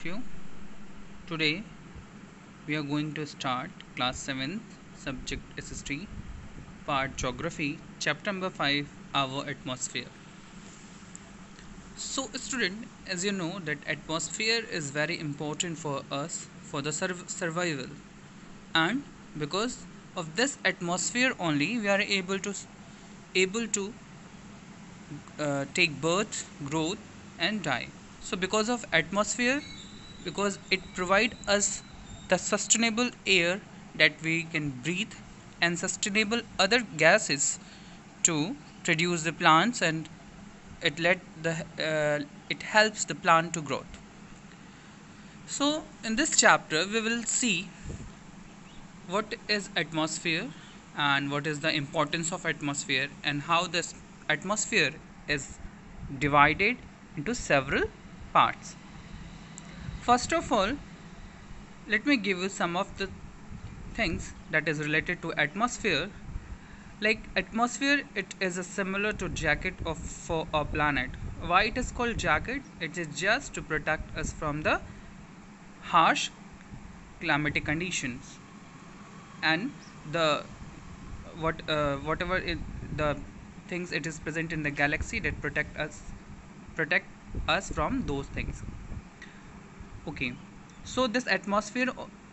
you. Today we are going to start class 7th subject SST part geography chapter number 5 our atmosphere. So student, as you know that atmosphere is very important for us for the survival, and because of this atmosphere only we are able to take birth, growth and die. So because of atmosphere, because it provide us the sustainable air that we can breathe and sustainable other gases to produce the plants, and it helps the plant to growth. So in this chapter we will see what is atmosphere and what is the importance of atmosphere and how this atmosphere is divided into several parts. First of all, let me give you some of the things that is related to atmosphere. Like atmosphere, it is a similar to jacket of for a planet. Why it is called jacket? It is just to protect us from the harsh climatic conditions and the whatever the things it is present in the galaxy that protect us from those things. Okay, so this atmosphere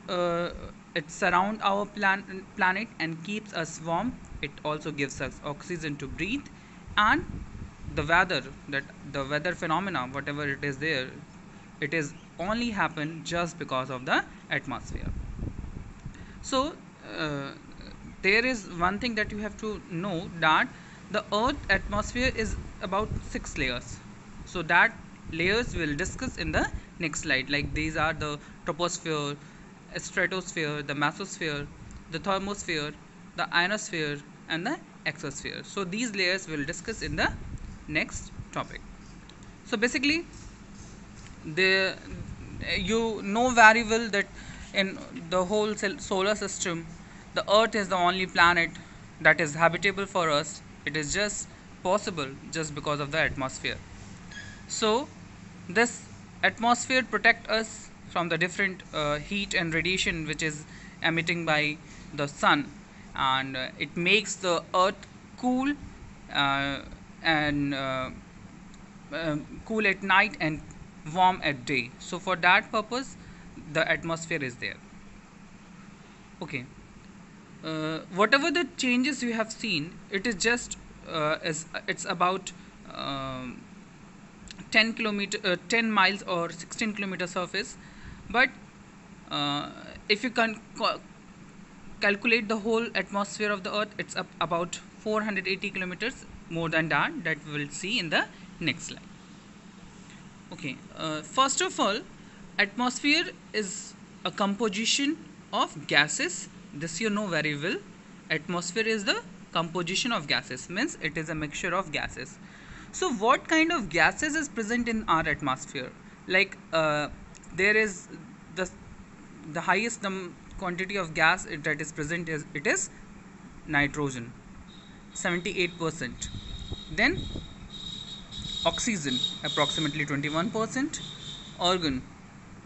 uh, it surround our planet and keeps us warm. It also gives us oxygen to breathe, and the weather, that the weather phenomena whatever it is there, it is only happen just because of the atmosphere. So uh, there is one thing that you have to know, that the earth atmosphere is about 6 layers. So that layers we'll discuss in the next slide. Like these are the troposphere, stratosphere, the mesosphere, the thermosphere, the ionosphere and the exosphere. So these layers we'll discuss in the next topic. So basically the you know very well that in the whole solar system the earth is the only planet that is habitable for us. It is just possible just because of the atmosphere. So this atmosphere protect us from the different heat and radiation which is emitting by the sun, and it makes the earth cool, uh, and cool at night and warm at day. So for that purpose the atmosphere is there. Okay, whatever the changes you have seen, it is just it's about um, 10 miles or 16 kilometer surface, but if you can calculate the whole atmosphere of the earth, it's up about 480 kilometers more than that we will see in the next slide. Okay, first of all, atmosphere is a composition of gases. This you know very well. Atmosphere is the composition of gases, means it is a mixture of gases. So what kind of gases is present in our atmosphere? Like there is the highest quantity of gas that is present is it is nitrogen, 78%. Then oxygen approximately 21%, argon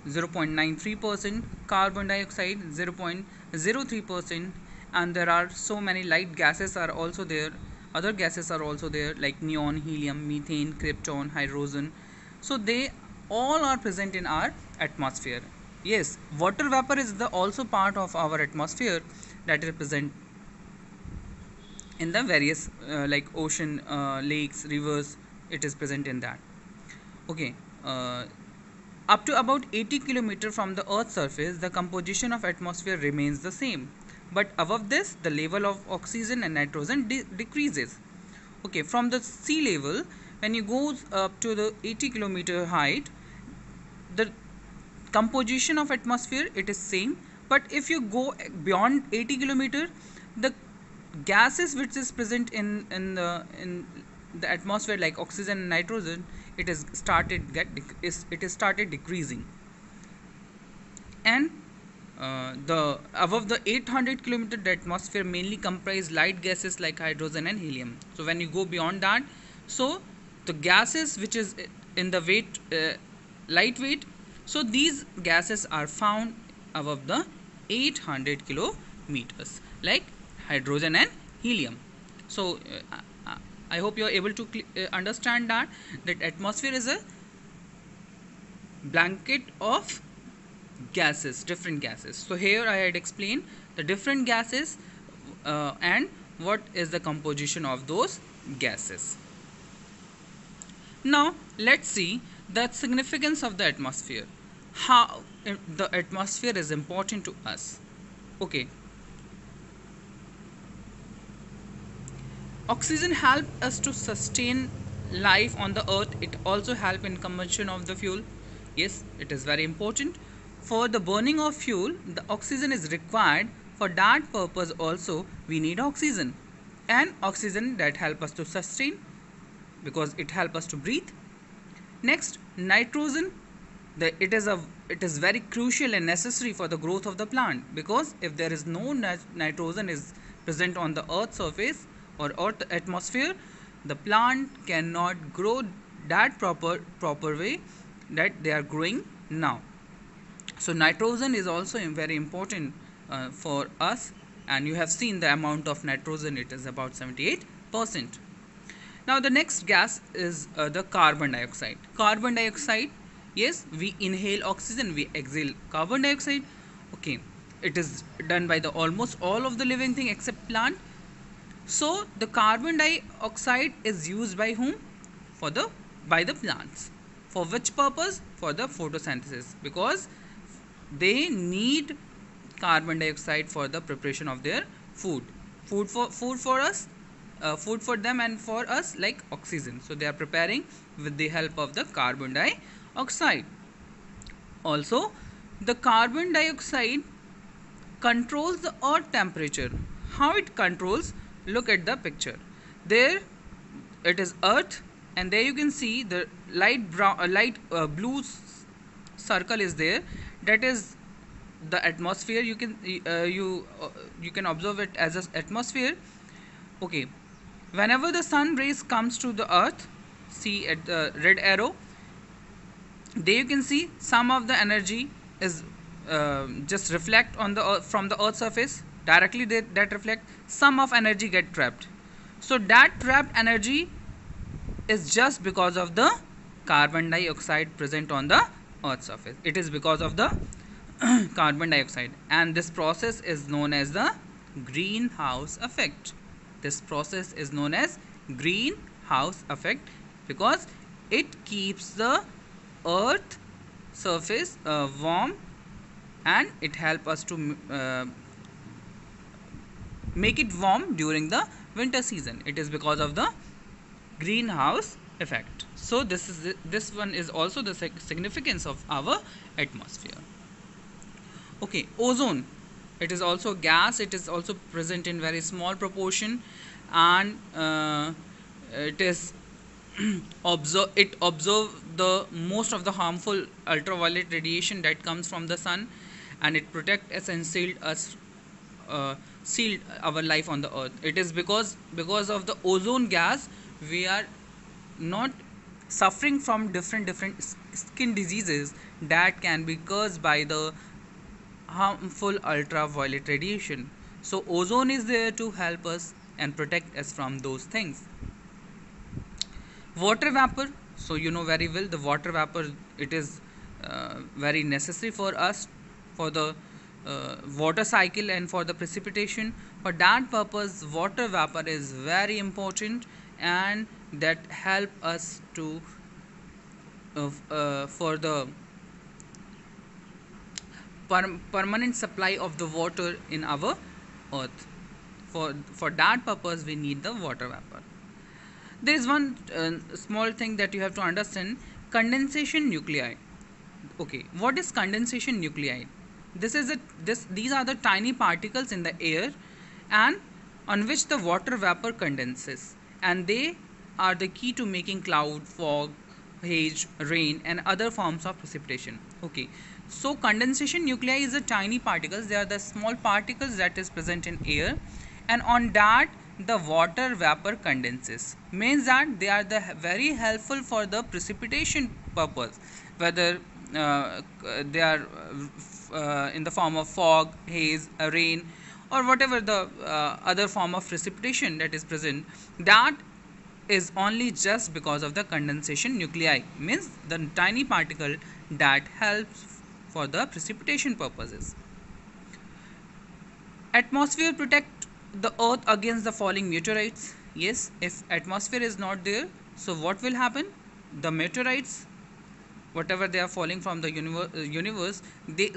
0.93%, carbon dioxide 0.03%, and there are so many light gases are also there. Other gases are also there like neon, helium, methane, krypton, hydrogen. So they all are present in our atmosphere. Yes, water vapor is the also part of our atmosphere that is present in the various like ocean, lakes, rivers. It is present in that. Okay, up to about 80 km from the earth's surface the composition of atmosphere remains the same, but above this the level of oxygen and nitrogen decreases. Okay, from the sea level, when you go up to the 80 km height, the composition of atmosphere it is same, but if you go beyond 80 km, the gases which is present in the atmosphere like oxygen and nitrogen, it is started decreasing. And the above the 800 km the atmosphere mainly comprise light gases like hydrogen and helium. So when you go beyond that, so the gases which is in the weight lightweight, So these gases are found above the 800 kilometers, like hydrogen and helium. So I hope you are able to understand that atmosphere is a blanket of gases, different gases. So here I had explained the different gases and what is the composition of those gases. Now let's see the significance of the atmosphere, how the atmosphere is important to us. Okay, oxygen help us to sustain life on the earth. It also help in combustion of the fuel. Yes, it is very important. For the burning of fuel, the oxygen is required. For that purpose also we need oxygen, and oxygen that help us to sustain because it help us to breathe. Next, nitrogen. It is very crucial and necessary for the growth of the plant, because if there is no nitrogen is present on the earth surface or earth atmosphere, the plant cannot grow that proper way that they are growing now. So nitrogen is also very important for us, and you have seen the amount of nitrogen, it is about 78%. Now the next gas is the carbon dioxide. Carbon dioxide, yes, we inhale oxygen, we exhale carbon dioxide. Okay, it is done by the almost all of the living thing except plant. So the carbon dioxide is used by whom? By the plants. For which purpose? For the photosynthesis, because they need carbon dioxide for the preparation of their food. Food for us, food for them and for us, like oxygen. So they are preparing with the help of the carbon dioxide. Also, the carbon dioxide controls the earth temperature. How it controls? Look at the picture. There it is earth, and there you can see the light blue circle is there. That is the atmosphere. You can observe it as an atmosphere. Okay, whenever the sun rays comes to the earth, see at the red arrow, there you can see some of the energy is just reflect on the earth, from the earth surface directly. That reflect, some of energy get trapped. So that trapped energy is just because of the carbon dioxide present on the earth surface. It is because of the carbon dioxide, and this process is known as the greenhouse effect. This process is known as greenhouse effect because it keeps the earth surface warm, and it helps us to make it warm during the winter season. It is because of the greenhouse effect. So this one is also the significance of our atmosphere. Okay, ozone. It is also a gas. It is also present in very small proportion, and it is it observe the most of the harmful ultraviolet radiation that comes from the sun, and it protect us and sealed our life on the earth. It is because of the ozone gas we are not suffering from different skin diseases that can be caused by the harmful ultraviolet radiation. So ozone is there to help us and protect us from those things. Water vapor. So you know very well the water vapor, it is very necessary for us for the water cycle and for the precipitation. For that purpose, water vapor is very important, and that help us to for the permanent supply of the water in our earth. For that purpose we need the water vapor. There is one small thing that you have to understand: condensation nuclei. Okay, what is condensation nuclei? These are the tiny particles in the air, and on which the water vapor condenses, and they are the key to making cloud, fog, haze, rain, and other forms of precipitation. Okay, so condensation nuclei is the tiny particles. They are the small particles that is present in air, and on that the water vapor condenses. Means that they are the very helpful for the precipitation purpose, whether they are in the form of fog, haze, rain, or whatever the other form of precipitation that is present, that is only just because of the condensation nuclei, means the tiny particle that helps for the precipitation purposes. Atmosphere protect the earth against the falling meteorites. Yes, if atmosphere is not there, so what will happen? The meteorites, whatever they are falling from the universe, they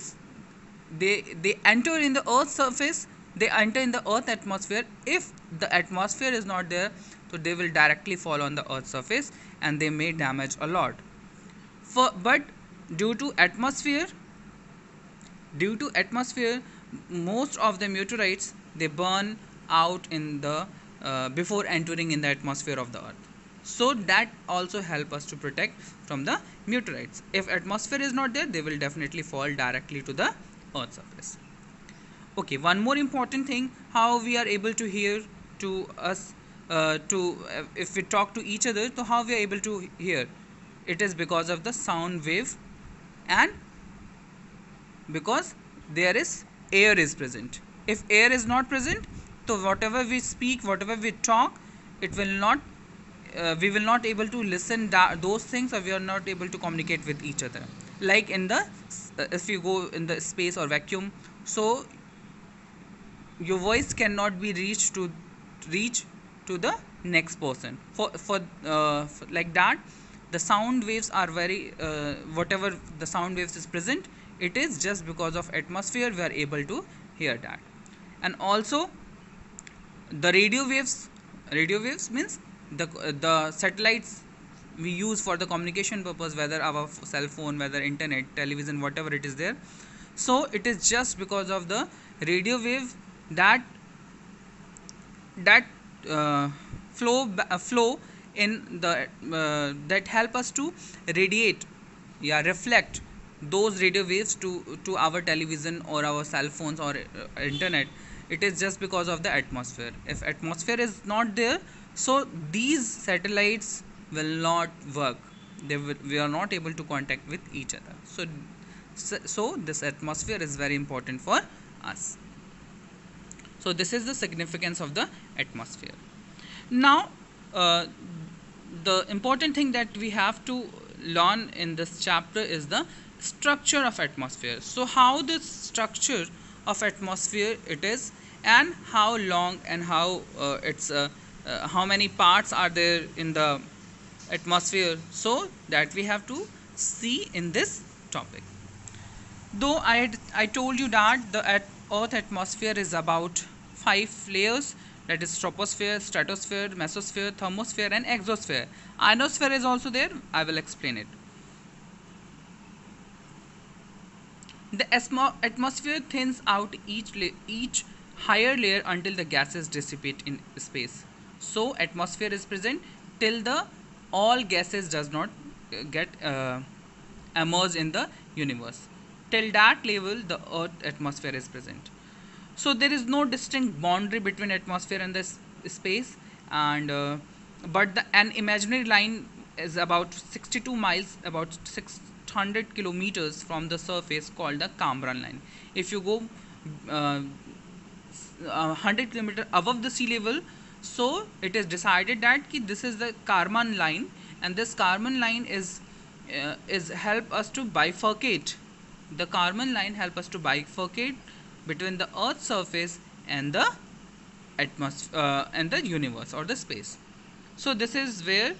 enter in the earth's surface, they enter in the earth atmosphere. If the atmosphere is not there, so they will directly fall on the earth's surface and they may damage a lot. But due to atmosphere, most of the meteorites, they burn out in the before entering in the atmosphere of the earth, so that also help us to protect from the meteorites. If atmosphere is not there, they will definitely fall directly to the earth surface. Okay, one more important thing, how we are able to hear to us, if we talk to each other, so how we are able to hear? It is because of the sound wave, and because there is air is present. If air is not present, so whatever we speak, whatever we talk, it will not we will not able to listen those things, or we are not able to communicate with each other. Like in the if you go in the space or vacuum, so your voice cannot be reach to the next person. For like that, the sound waves are very whatever the sound waves is present, it is just because of atmosphere we are able to hear that. And also the radio waves means the satellites we use for the communication purpose, whether our cell phone, whether internet, television, whatever it is there. So it is just because of the radio wave that flow in the that help us to radiate, reflect those radio waves to our television or our cell phones or internet. It is just because of the atmosphere. If atmosphere is not there, so these satellites will not work, we are not able to contact with each other. So this atmosphere is very important for us. So this is the significance of the atmosphere. Now the important thing that we have to learn in this chapter is the structure of atmosphere. So how the structure of atmosphere it is, and how long, and how how many parts are there in the atmosphere, so that we have to see in this topic. Though I told you that the earth atmosphere is about 5 layers, that is troposphere, stratosphere, mesosphere, thermosphere, and exosphere. Ionosphere is also there, I will explain it. The atmosphere thins out each higher layer until the gases dissipate in space. So atmosphere is present till the all gases does not get emerge in the universe. Till that level, the earth atmosphere is present. So there is no distinct boundary between atmosphere and the space, and but an imaginary line is about 62 miles, about 600 kilometers from the surface, called the Kármán line. If you go 100 kilometers above the sea level, so it is decided that this is the Kármán line, and this Kármán line is help us to bifurcate. The Kármán line help us to bifurcate between the earth's surface and the atmosphere and the universe or the space. So this is where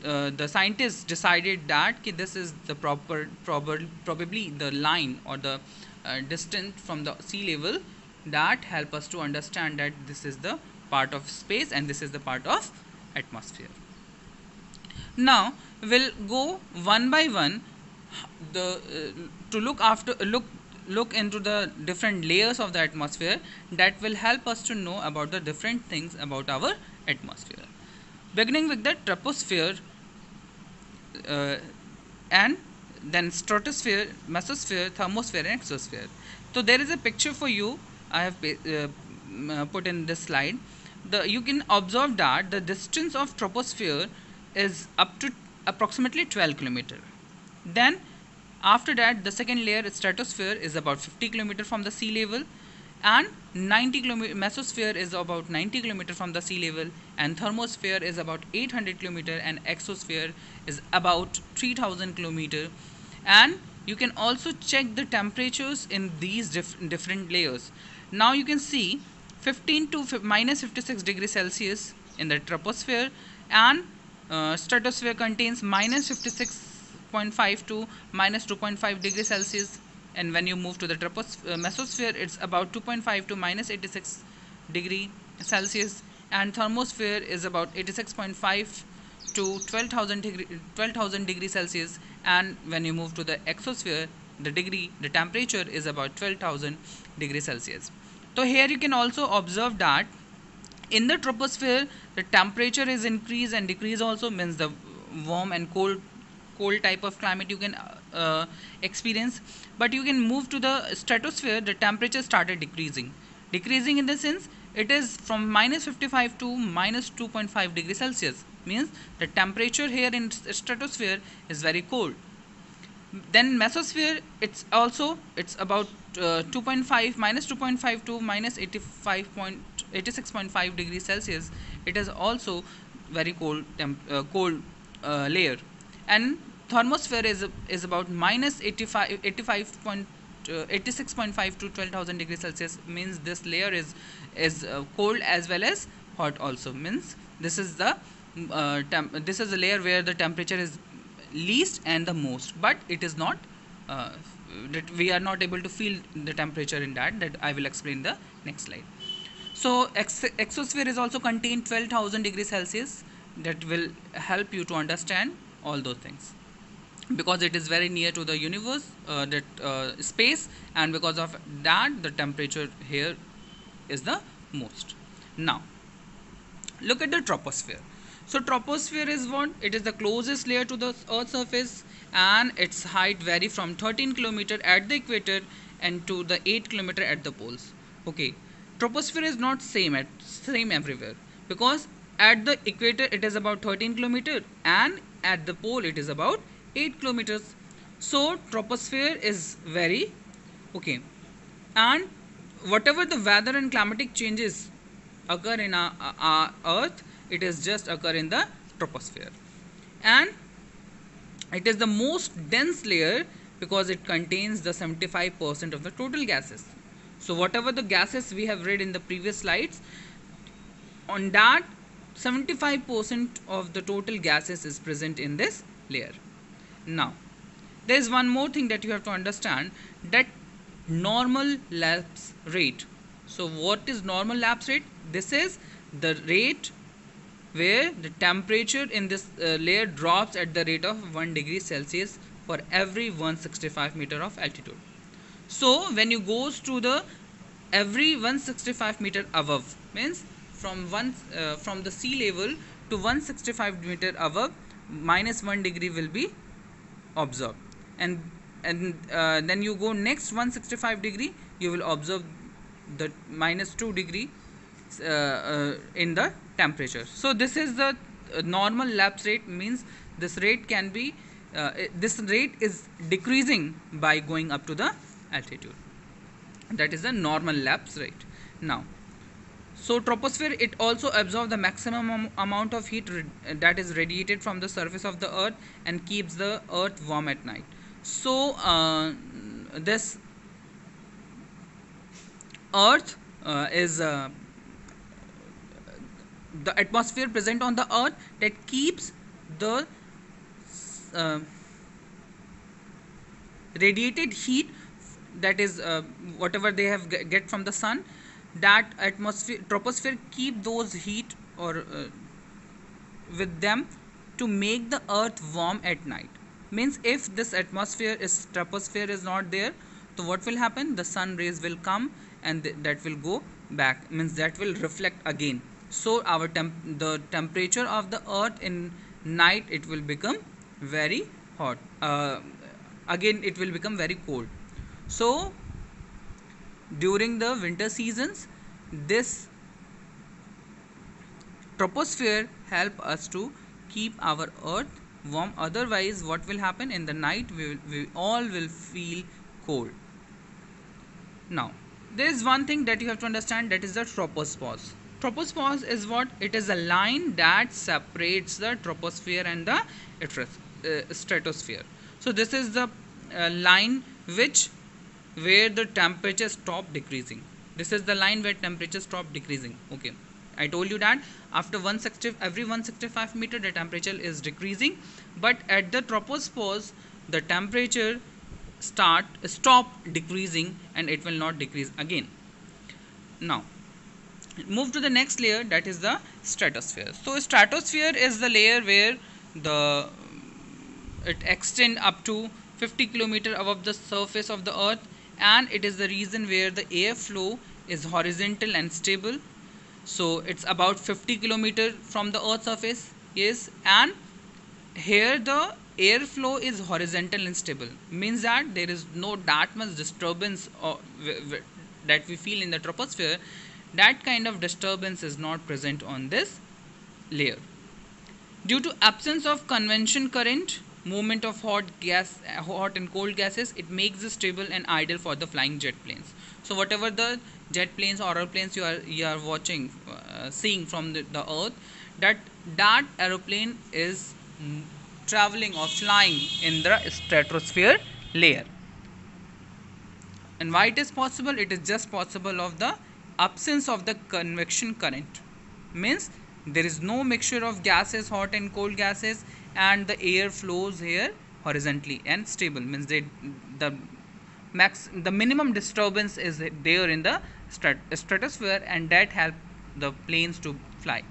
the scientists decided that this is the probably the line or the distance from the sea level that help us to understand that this is the part of space and this is the part of atmosphere. Now we'll go one by one to look into the different layers of the atmosphere that will help us to know about the different things about our atmosphere. Beginning with the troposphere, and then stratosphere, mesosphere, thermosphere, and exosphere. So there is a picture for you I have put in this slide. You can observe that the distance of troposphere is up to approximately 12 kilometers. Then After that, the second layer, stratosphere, is about 50 km from the sea level, and 90 km mesosphere is about 90 km from the sea level, and thermosphere is about 800 km, and exosphere is about 3000 km. And you can also check the temperatures in these different layers. Now you can see 15 to minus 56 degrees Celsius in the troposphere, and stratosphere contains minus 56.5 to minus 2.5 degrees Celsius, and when you move to the mesosphere, it's about 2.5 to minus 86 degree Celsius, and thermosphere is about 86.5 to 12,000 degrees Celsius, and when you move to the exosphere, the temperature is about 12,000 degrees Celsius. So here you can also observe that in the troposphere the temperature is increase and decrease also, means the warm and cold type of climate you can experience. But you can move to the stratosphere, the temperature started decreasing in the sense it is from minus 55 to minus 2.5 degrees Celsius, means the temperature here in stratosphere is very cold. Then mesosphere, it's about 2.5 minus 2.5 to minus 86.5 degrees Celsius. It is also very cold layer. And thermosphere is about minus 86.5 to 12,000 degrees Celsius, means this layer is cold as well as hot also, means this is the layer where the temperature is least and the most, but it is not that we are not able to feel the temperature in that I will explain the next slide. So exosphere is also contain 12,000 degrees Celsius, that will help you to understand all those things, because it is very near to the universe, space, and because of that the temperature here is the most. Now look at the troposphere. So troposphere is what? It is the closest layer to the Earth's surface, and its height vary from 13 km at the equator and to the 8 km at the poles. Okay, troposphere is not same everywhere, because at the equator it is about 13 km and at the pole it is about 8 kilometers. So troposphere is very okay, and whatever the weather and climatic changes occur in our Earth, it is just occur in the troposphere, and it is the most dense layer because it contains the 75% of the total gases. So whatever the gases we have read in the previous slides, on that 75% of the total gases is present in this layer. Now there is one more thing that you have to understand, that normal lapse rate. So what is normal lapse rate? This is the rate where the temperature in this layer drops at the rate of 1 degree Celsius for every 165 meter of altitude. So when you goes to the every 165 meter above, means from the sea level to 165 meter above, minus 1 degree will be observed, and then you go next 165 degree, you will observe the minus 2 degree in the temperature. So this is the normal lapse rate, means this rate can be this rate is decreasing by going up to the altitude. That is the normal lapse rate. Now so troposphere, it also absorbs the maximum amount of heat that is radiated from the surface of the Earth and keeps the Earth warm at night. So this Earth is the atmosphere present on the Earth that keeps the radiated heat, that is whatever they have get from the sun, that troposphere keep those heat or with them to make the Earth warm at night. Means if this troposphere is not there, so what will happen? The sun rays will come and that will go back, means that will reflect again. So our the temperature of the Earth in night, it will become very hot, again it will become very cold. So during the winter seasons, this troposphere help us to keep our Earth warm. Otherwise, what will happen in the night? We all will feel cold. Now, there is one thing that you have to understand, that is the tropospause. Tropospause is what? It is a line that separates the troposphere and the stratosphere. So this is the line where the temperature stop decreasing. This is the line where temperature stop decreasing. Okay, I told you that after every 165 meter the temperature is decreasing, but at the tropospause the temperature stop decreasing and it will not decrease again. Now move to the next layer, that is the stratosphere. So stratosphere is the layer where it extend up to 50 kilometer above the surface of the earth, and it is the region where the airflow is horizontal and stable. So it's about 50 kilometer from the earth's surface. Yes, and here the airflow is horizontal and stable, means that there is no that much disturbance that we feel in the troposphere. That kind of disturbance is not present on this layer. Due to absence of convection current, movement of hot and cold gases, it makes it stable and ideal for the flying jet planes. So whatever the jet planes or aeroplanes you are watching, seeing from the earth, that aeroplane is traveling or flying in the stratosphere layer. And why it is possible? It is just possible of the absence of the convection current, means there is no mixture of gases, hot and cold gases, and the air flows here horizontally and stable, means the minimum disturbance is there in the stratosphere, and that help the planes to fly.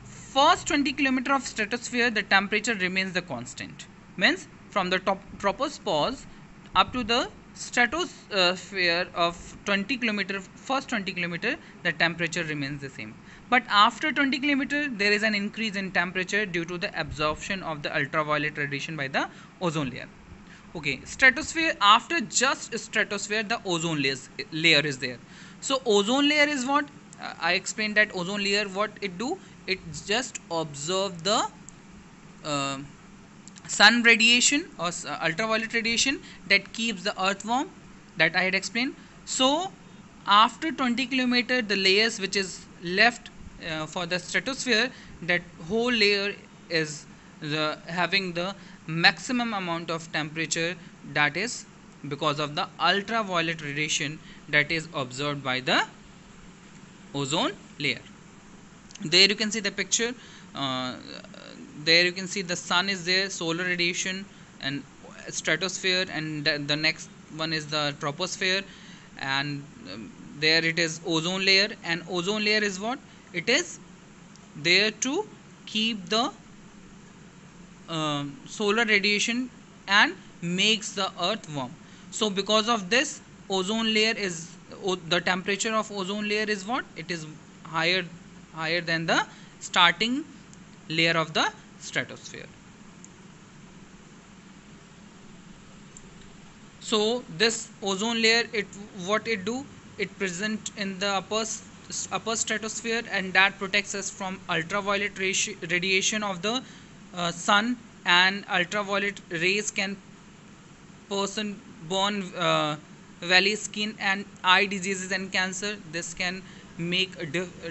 First 20 kilometer of stratosphere the temperature remains the constant, means from the tropospause up to the stratosphere of 20 kilometer, first 20 kilometer the temperature remains the same, but after 20 kilometer there is an increase in temperature due to the absorption of the ultraviolet radiation by the ozone layer. Okay, stratosphere, after just stratosphere the ozone layer is there. So ozone layer is what? I explained that ozone layer, what it do? It just observe the sun radiation or ultraviolet radiation that keeps the earth warm, that I had explained. So after 20 kilometer the layers which is left for the stratosphere, that whole layer is having the maximum amount of temperature, that is because of the ultraviolet radiation that is observed by the ozone layer. There you can see the picture. There you can see the sun is there, solar radiation and stratosphere, and the next one is the troposphere, and there it is ozone layer. And ozone layer is what? It is there to keep the solar radiation and makes the earth warm. So because of this, ozone layer is the temperature of ozone layer is what? It is higher than the starting layer of the stratosphere. So this ozone layer, what it do? It present in the upper stratosphere, and that protects us from ultraviolet radiation of the sun, and ultraviolet rays can person born valley skin and eye diseases and cancer. This can make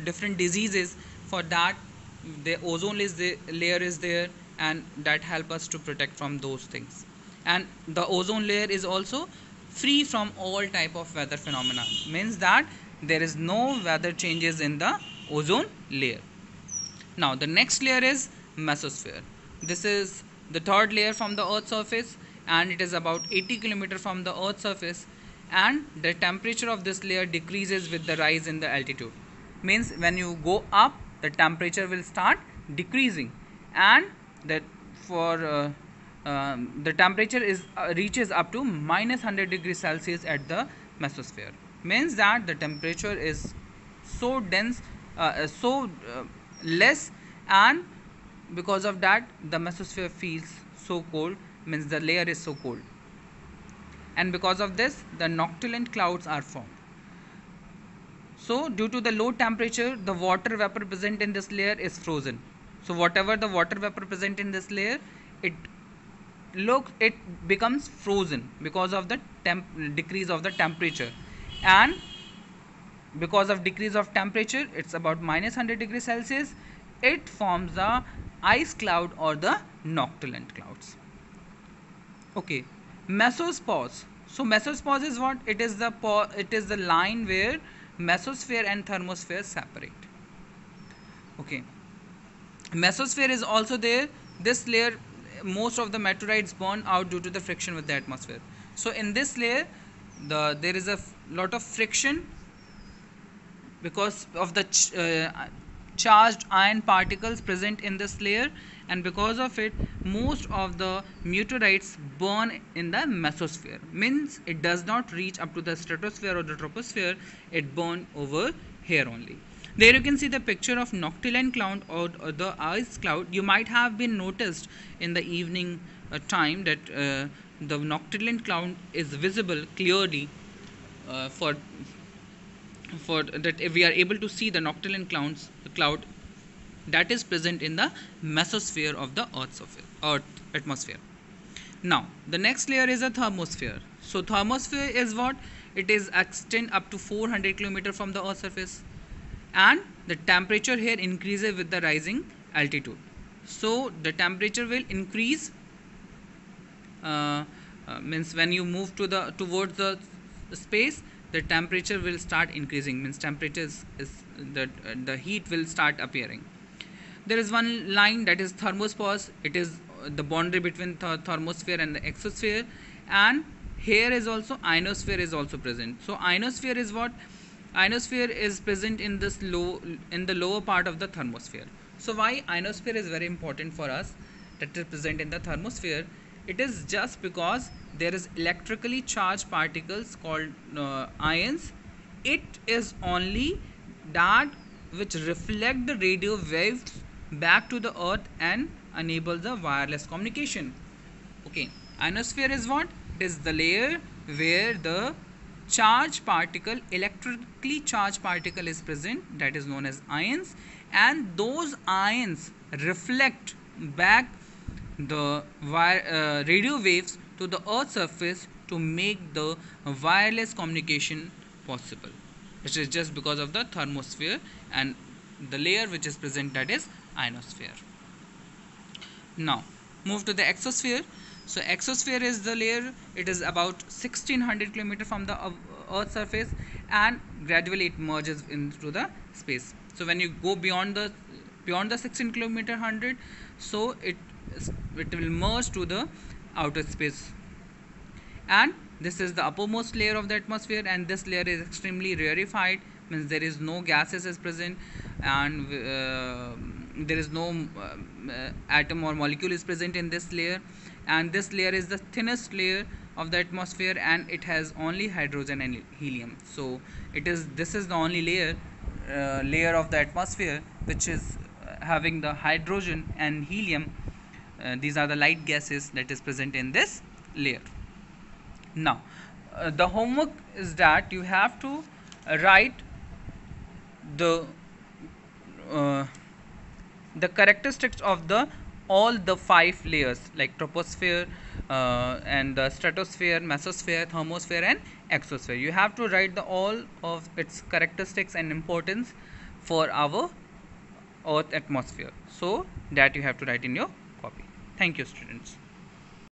different diseases. For that the ozone layer is there, and that help us to protect from those things. And the ozone layer is also free from all type of weather phenomena, means that there is no weather changes in the ozone layer. Now the next layer is mesosphere. This is the third layer from the earth's surface, and it is about 80 km from the earth's surface, and the temperature of this layer decreases with the rise in the altitude, means when you go up the temperature will start decreasing, and that for the temperature is reaches up to minus 100 degrees Celsius at the mesosphere, means that the temperature is so dense, less, and because of that the mesosphere feels so cold, means the layer is so cold, and because of this the noctilucent clouds are formed. So due to the low temperature, the water vapor present in this layer is frozen, So whatever the water vapor present in this layer, it it becomes frozen because of the decrease of the temperature, and because of decrease of temperature, it's about minus 100 degrees Celsius, it forms the ice cloud or the noctilucent clouds. Okay, mesopause. So mesopause is what? It is the line where mesosphere and thermosphere separate. Okay, mesosphere is also there. This layer, most of the meteorites burn out due to the friction with the atmosphere. So in this layer, there is a lot of friction because of the charged iron particles present in this layer, and because of it, most of the meteorites burn in the mesosphere, means it does not reach up to the stratosphere or the troposphere, it burn over here only. There you can see the picture of noctilucent cloud or the ice cloud. You might have been noticed in the evening time that the noctilucent cloud is visible clearly for that if we are able to see the noctilucent cloud that is present in the mesosphere of the Earth atmosphere. Now the next layer is a thermosphere. So thermosphere is what? It is extend up to 400 km from the Earth surface, and the temperature here increases with the rising altitude. So the temperature will increase, means when you move towards the space, the temperature will start increasing, means temperature is the heat will start appearing. There is one line that is thermospause. It is the boundary between thermosphere and the exosphere, and here is also ionosphere is also present. So ionosphere is what? Ionosphere is present in the lower part of the thermosphere. So why ionosphere is very important for us, that is present in the thermosphere? It is just because there is electrically charged particles called ions. It is only that which reflect the radio waves back to the earth and enable the wireless communication. Okay, ionosphere is what? It is the layer where the electrically charged particle is present, that is known as ions, and those ions reflect back the radio waves to the earth's surface to make the wireless communication possible, which is just because of the thermosphere and the layer which is present, that is ionosphere. Now move to the exosphere. So exosphere is the layer, it is about 1600 km from the earth's surface, and gradually it merges into the space. So when you go beyond the 16 kilometer 100, so it will merge to the outer space, and this is the uppermost layer of the atmosphere, and this layer is extremely rarefied, means there is no gases is present, and there is no atom or molecule is present in this layer, and this layer is the thinnest layer of the atmosphere, and it has only hydrogen and helium. So this is the only layer of the atmosphere which is having the hydrogen and helium. These are the light gases that is present in this layer. Now the homework is that you have to write the characteristics of all the 5 layers, like troposphere and the stratosphere, mesosphere, thermosphere and exosphere. You have to write all of its characteristics and importance for our Earth atmosphere, so that you have to write in your copy. Thank you, students.